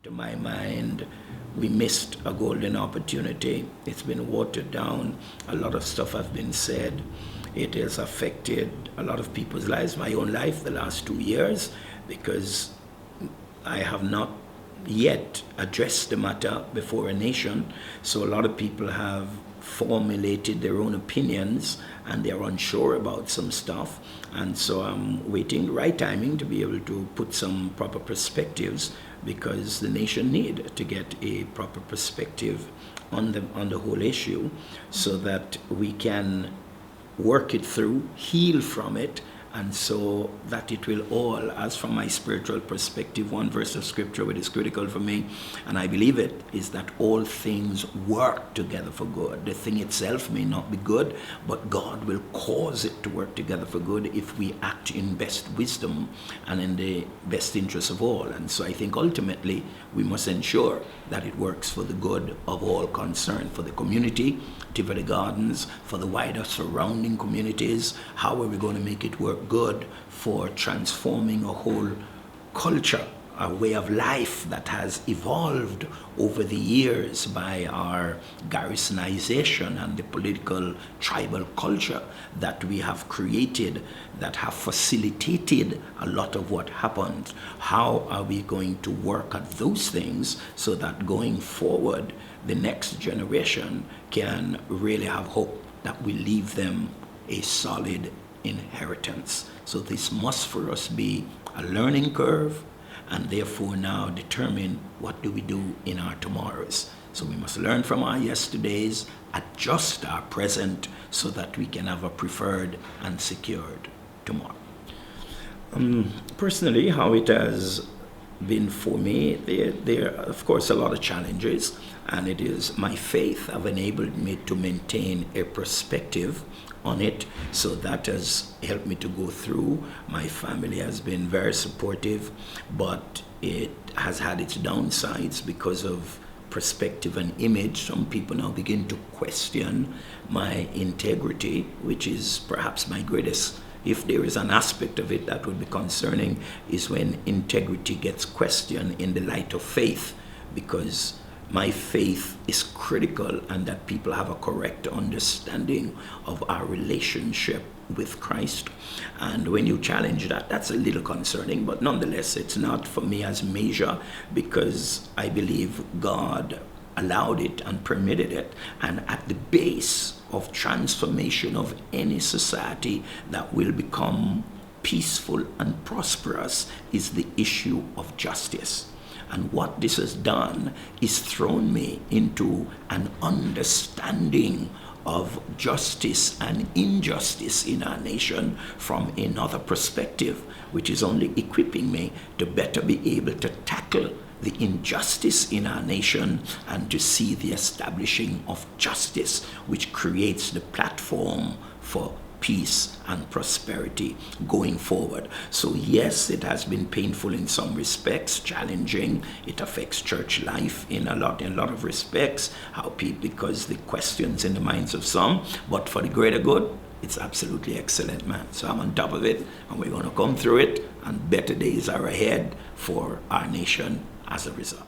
To my mind, we missed a golden opportunity. It's been watered down. A lot of stuff has been said. It has affected a lot of people's lives, my own life, the last 2 years, because I have not yet addressed the matter before a nation. So a lot of people have formulated their own opinions and they're unsure about some stuff. And so I'm waiting the right timing to be able to put some proper perspectives, because the nation need to get a proper perspective on the whole issue, so that we can work it through, heal from it, and so that it will all, as from my spiritual perspective, one verse of scripture which is critical for me, and I believe it, is that all things work together for good. The thing itself may not be good, but God will cause it to work together for good if we act in best wisdom and in the best interest of all. And so I think ultimately we must ensure that it works for the good of all concerned, for the community, Tivoli Gardens, for the wider surrounding communities. How are we going to make it work good for transforming a whole culture, a way of life that has evolved over the years by our garrisonization and the political tribal culture that we have created, that have facilitated a lot of what happened? How are we going to work at those things so that going forward, the next generation can really have hope that we leave them a solid inheritance? So this must for us be a learning curve, and therefore now determine what do we do in our tomorrows. So we must learn from our yesterdays, adjust our present, so that we can have a preferred and secured tomorrow. Personally, how it has been for me, there are of course a lot of challenges, and it is my faith have enabled me to maintain a perspective on it, so that has helped me to go through. My family has been very supportive, but it has had its downsides because of perspective and image. Some people now begin to question my integrity, which is perhaps my greatest, if there is an aspect of it that would be concerning, is when integrity gets questioned in the light of faith, because my faith is critical, and that people have a correct understanding of our relationship with Christ. And when you challenge that, that's a little concerning, but nonetheless, it's not for me as measure, because I believe God allowed it and permitted it. And at the base of transformation of any society that will become peaceful and prosperous is the issue of justice. And what this has done is thrown me into an understanding of justice and injustice in our nation from another perspective, which is only equipping me to better be able to tackle the injustice in our nation and to see the establishing of justice, which creates the platform for peace and prosperity going forward. So yes, it has been painful in some respects, challenging. It affects church life in a lot of respects, how people, because the questions in the minds of some, but for the greater good, it's absolutely excellent, man. So I'm on top of it, and we're going to come through it, and better days are ahead for our nation as a result.